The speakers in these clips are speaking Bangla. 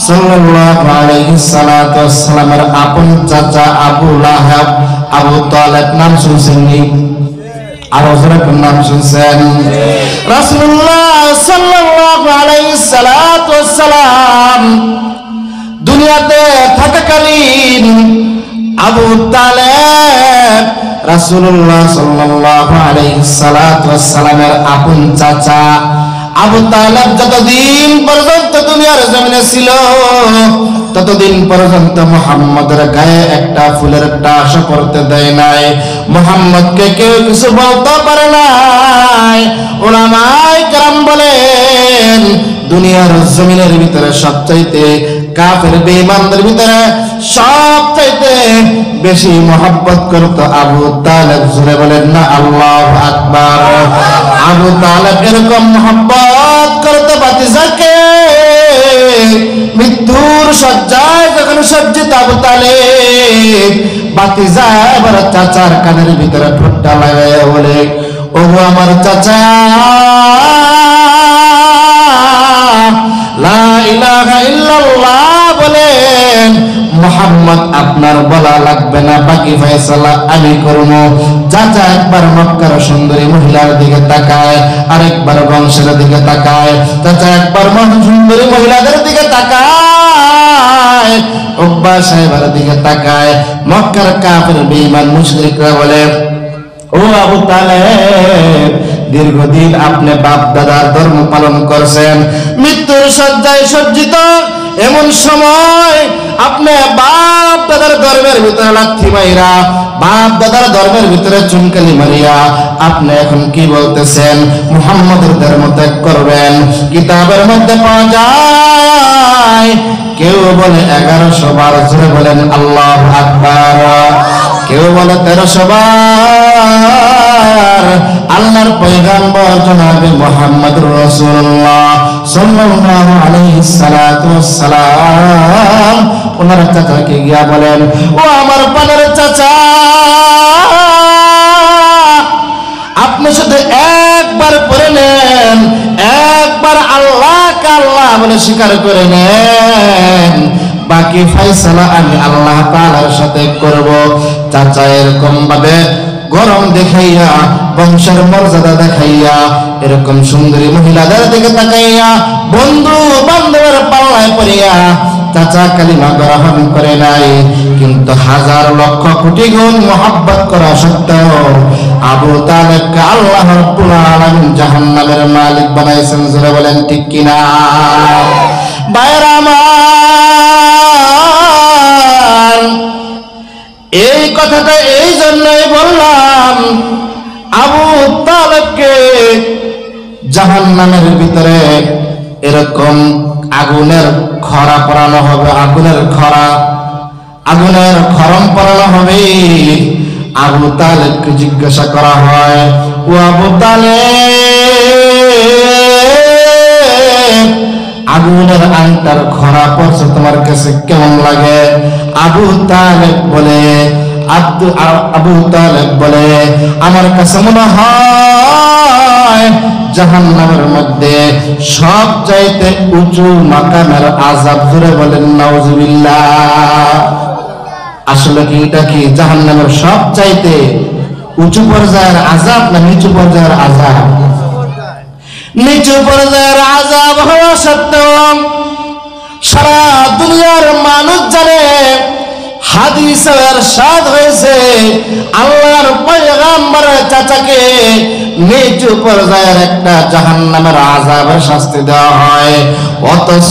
সাল্লাল্লাহু আলাইহি সাল্লাতু ওয়াসসালামের আপন চাচা আবু লাহাব, আবু তালেব নাম শুনছেন নি? আরো জোরে নাম শুনছেন? রাসূলুল্লাহ সাল্লাল্লাহু আলাইহি সাল্লাতু ওয়াসসালাম দুনিয়াতে থাকাকালীন আবু তালেব রাসূলুল্লাহ সাল্লাল্লাহু আলাইহি সাল্লাতু ওয়াসসালামের আপন চাচা। আবু তালেব যতদিন পর্যন্ত দুনিয়ার জমিনে ছিল ততদিন পর্যন্ত মুহাম্মদের গায়ে একটা ফুলের টাস পড়তে দেয় নাই। মুহাম্মদকে কেউ কিছু বলতে পারে নাই। উলামায়ে কেরাম বলেন দুনিয়ার জমিনের ভিতরে সবচাইতে কাফের বেঈমানদের ভিতরে সবচাইতে বেশি মহব্বত করত আবু তালেব। জোরে বলেন না আল্লাহু আকবার। আবু তালেব এরকম মহব্বত করতে ভাতিজাকে মৃত্যুর শয্যায় যখন সজ্জিত আবু তালেব ভাতিজা এবার চাচার কানের ভিতরে ঠোঁটটা লাগাইয়া বলে, ওগো আমার চাচা, লা ইলাহা ইল্লাল্লাহ বলেন। মুহাম্মদ আপনার বলা লাগবে না, বাকি ফয়সালা আমি করব। চাচা একবার মক্কার সুন্দরী মহিলার দিকে তাকায়, আরেকবার বংশের দিকে তাকায়। চাচা একবার সুন্দরী মহিলাদের দিকে তাকায়, উকবা সাহেবের দিকে তাকায়। মক্কার কাফের বেঈমান মুশরিকরা বলে, ও আবু তালেব, দীর্ঘদিন আপনি বাপ দাদার ধর্ম পালন করছেন, মৃত্যুর শয্যায় সজ্জিত এমন সময় আপনি বাপ দাদার ধর্মের ভিতরে লাথি মাইরা, বাপ দাদার ধর্মের ভিতরে চুনকালি মারিয়া আপনি এখন কি বলতেছেন মুহাম্মদের ধর্ম ত্যাগ করবেন? কিতাবের মধ্যে পাওয়া যায় কেউ বলে 1100 বার, জোরে বলেন আল্লাহু আকবার। কেউ বলে 1300 বার। আল্লাহর পয়গম্বর জনাবে মুহাম্মদুর রাসূলুল্লাহ সাল্লাল্লাহু আলাইহি সাল্লাতু ওয়াসসালাম ওনার চাচাকে গিয়া বলেন, ও আমার পানের চাচা, আপনি শুধু একবার পড়ে নেন, একবার আল্লাহকে আল্লাহ বলে স্বীকার করে নেন, বাকি ফয়সালা আমি আল্লাহ তাআলার সাথে করব। চাচা এরকম ভাবে গরম দেখাইয়া, বংশের মর্যাদা দেখাইয়া, এরকম সুন্দরী মহিলাদের দিকে তাকাইয়া, বন্ধু বান্ধবের পাল্লায় পড়িয়া চাচা কালিমা গ্রহণ করে নাই। কিন্তু হাজার লক্ষ কোটি গুণ মহব্বত করা সত্ত্বেও আবু তালেবকে আল্লাহ রাব্বুল আলামিন জাহান্নামের মালিক বানাইছেন। জোরে বলেন ঠিক কিনা? ভাইরা আমার, এই কথাটা এই জন্যই বললাম, আবু তালেবকে জাহান্নামের ভিতরে এরকম আগুনের খরা পরানো হবে, আগুনের খরম পরানো হবে। আবু তালেবকে জিজ্ঞাসা করা হয়, ও আবু তালেব, আগুনের আংটার খরা পড়ছে তোমার কাছে কেমন লাগে? আবু তালেব বলে আমার কাছে মনে হয় জাহান্নামের মধ্যে সব চাইতে উঁচু মাকামের আযাব। জোরে বলেন নাউজুবিল্লাহ। আসলে কি এটা কি জাহান্নামের সব চাইতে উঁচু পর্যায়ের আযাব না নিচু পর্যায়ের আযাব? নিচু পর্যায়ের আযাব হওয়া সত্ত্বেও সারা দুনিয়ার মানুষ জানে, হাদিসে ইরশাদ হয়েছে আল্লাহর পয়গম্বরের চাচাকে নিচু পর্যায়ের একটা জাহান্নামের আযাবের শাস্তি দেওয়া হয়। অথচ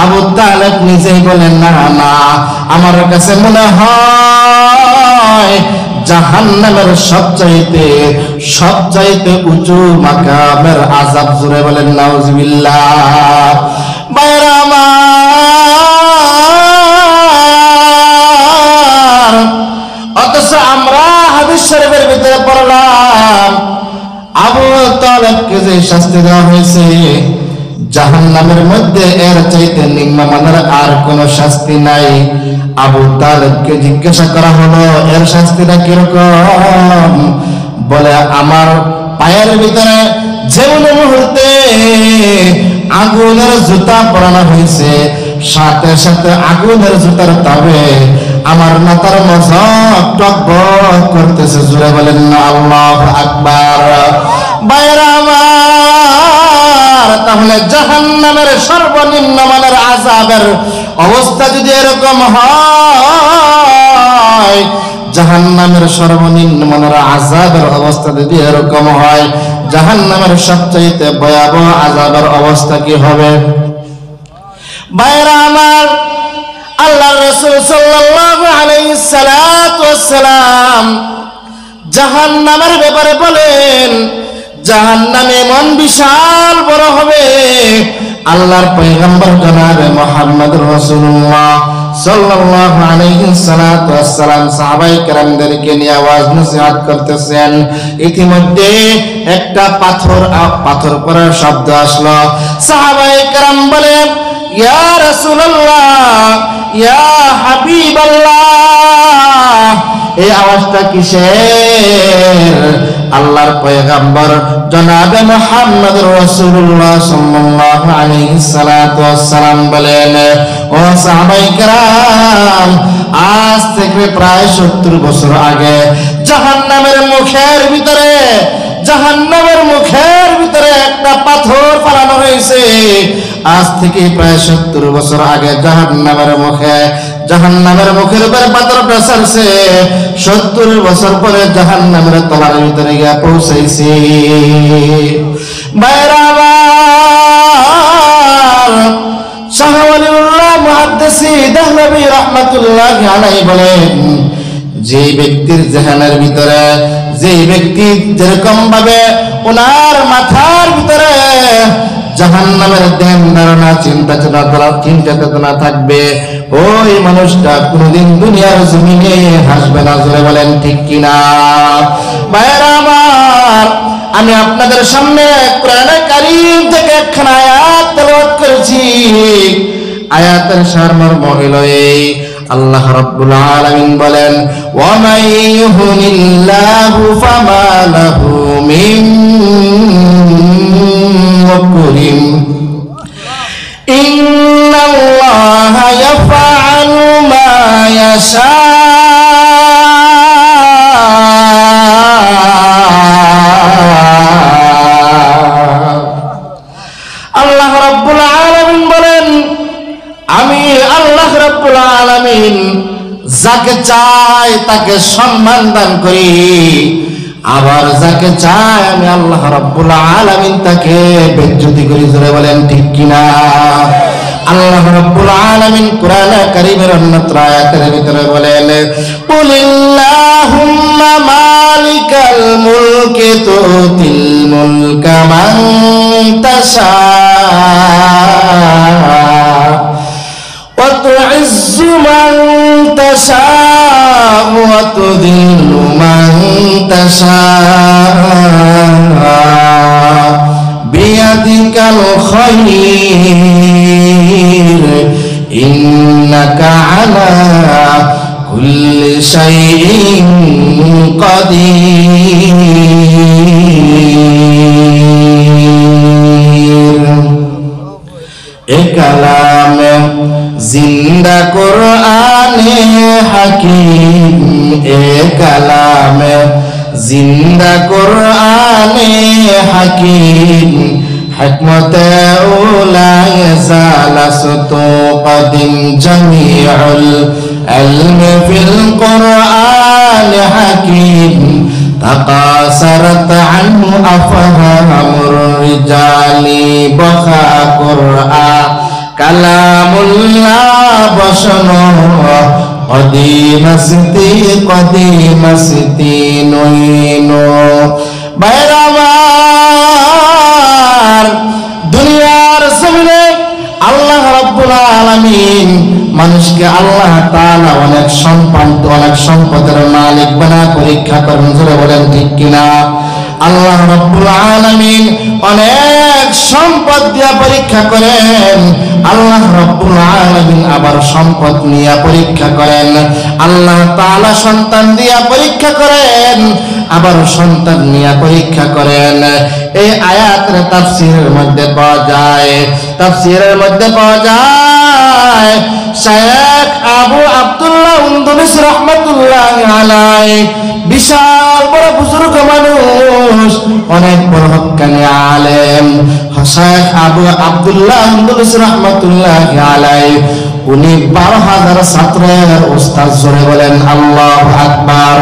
আবু তালেব নিজেই বলেন, না না, আমার কাছে মনে হয় জাহান্নামের সবচাইতে উঁচু মাকামের আযাব। জোরে বলেন নাউজুবিল্লাহ। বাইরা আমার, অথচ আমরা হাদিস শরীফের ভিতরে পড়লাম আবু তালেবকে যে শাস্তি দেওয়া হয়েছে জাহান্নামের মধ্যে এর চাইতে নিম্নমানের আর কোন শাস্তি নাই। আবু তালেবকে জিজ্ঞাসা করা হলো, এর শাস্তিটা কিরকম? বলে আমার পায়ের ভিতরে যেমন মুহূর্তে আগুনের জুতা পরানো হয়েছে, সাথে সাথে আগুনের জুতার তাবে আমার মাথার মস্তক টকবক করতেছে। জোরে বলেন না আল্লাহু আকবার। বাইরা আমার, তাহলে জাহান্নামের সর্বনিম্ন মানের আযাবের অবস্থা যদি এরকম হয়, জাহান্নামের সর্বনিম্ন মানের আযাবের অবস্থা যদি এরকম হয়, জাহান্নামের সবচেয়ে ভয়াবহ আযাবের অবস্থা কি হবে? বাইরা আমার, আল্লাহর রাসূল সাল্লাল্লাহু আলাইহি সাল্লাতু ওয়াসসালাম জাহান্নামের ব্যাপারে বলেন, জাহান্নামে এমন বিশাল বড় হবে, আল্লাহর পয়গম্বর জনাবে মুহাম্মদুর রাসূলুল্লাহ সাল্লাল্লাহু আলাইহি সাল্লাতু ওয়াসসালাম সাহাবায়ে কেরামদেরকে নিয়ে ওয়াজ নসিহত করতেছেন। ইতিমধ্যে একটা পাথর পড়ার শব্দ আসলো। সাহাবায়ে কেরাম বলেন, ইয়া রাসূলুল্লাহ, ইয়া হাবিবাল্লাহ, এই আওয়াজটা কিসের? আল্লাহর পয়গম্বর জনাবে মুহাম্মদুর রাসূলুল্লাহ সাল্লাল্লাহু আলাইহি সাল্লাতু ওয়াসসালাম বলেন, ও সাহাবায়ে কেরাম, আজ থেকে প্রায় 70 বছর আগে জাহান্নামের মুখের ভিতরে একটা পাথর ফালানো হয়েছে। আজ থেকে প্রায় 70 বছর আগে জাহান্নামের মুখের উপরে পাথরটা ছাড়ছে। 70 বছর পরে জাহান্নামের তলার ভিতরে গিয়ে পৌঁছাইছে। বাইরা আমার, শাহ ওয়ালিউল্লাহ মুহাদ্দিসি দেহলভী রাহমাতুল্লাহি আলাইহি বলেন, যে ব্যক্তির জেহানের ভিতরে, যে ব্যক্তি যেরকম ভাবে ওনার মাথার ভিতরে জাহান্নামের ধ্যান ধারণা চিন্তা চেতনা থাকবে, ওই মানুষটা কোনদিন দুনিয়ার জমিনে হাসবে না। জোরে বলেন ঠিক কিনা? ভাইরা আমার, আমি আপনাদের সামনে কোরআনে কারীম থেকে একখানা আয়াত তেলাওয়াত করেছি। আয়াতের সারমর্ম হলো এই, আল্লাহ রাব্বুল আলামিন বলেন, ওয়া মান ইউহিনিল্লাহু ফামা লাহু মিন মুকরিম, ইন্নাল্লাহা ইয়াফআলু মা ইয়াশা। আল্লাহ রাব্বুল আলামিন বলেন, আমি আল্লাহ রাব্বুল আলামিন যাকে চাই তাকে সম্মান দান করি, আবার যাকে চাই আমি আল্লাহ রাব্বুল আলামিন তাকে বেজ্জতি করি। জোরে বলেন ঠিক কিনা? আল্লাহ রাব্বুল আলামিন কোরআনে কারীমের অন্যত্র আয়াতের ভিতরে বলেন, কুলিল্লাহুম্মা মালিকাল মুলকি তুতিল মুলকা মান তাশা وتعز من تشاء وتذل من تشاء بيدك الخير إنك على كل شيء قدير। এ কালাম জিন্দা কোরআনে হাকিম, এ কালাম জিন্দা কোরআনে হাকিম, হিকমতে উলা ইয়াজালাসতু কদিম জামিউল ইলমি ফিল কোরআন হাকিম, تقاصرت عنه أفهام الرجال بخا قرآن كلام الله بشنو قديم ستي نوينو বাইরামার। দুনিয়ার জমিনে আল্লাহ রাব্বুল আলামিন মানুষকে আল্লাহ তাআলা অনেক সম্পদের মালিক বানা পরীক্ষা করেন। জোরে বলেন ঠিক কিনা? আল্লাহ রাব্বুল আলামিন অনেক সম্পদ দিয়া পরীক্ষা করেন, আল্লাহ রাব্বুল আলামিন আবার সম্পদ নিয়ে পরীক্ষা করেন, আল্লাহ তাআলা সন্তান দিয়া পরীক্ষা করেন, আবার সন্তান নিয়ে পরীক্ষা করেন। এই আয়াতের তাফসীরের মধ্যে পাওয়া যায়, তাফসীরের মধ্যে পাওয়া যায় শায়েখ আবু আব্দুল্লাহ উনদুলুস রাহমাতুল্লাহি আলাইহি, বিশাল বড় বুজুর্গ মানুষ, অনেক বড় হক্কানি আলেম শায়েখ আবু আব্দুল্লাহ উনদুলুস রাহমাতুল্লাহি আলাইহি, উনি 12,000 ছাত্রের উস্তাদ। জোরে বলেন আল্লাহু আকবার।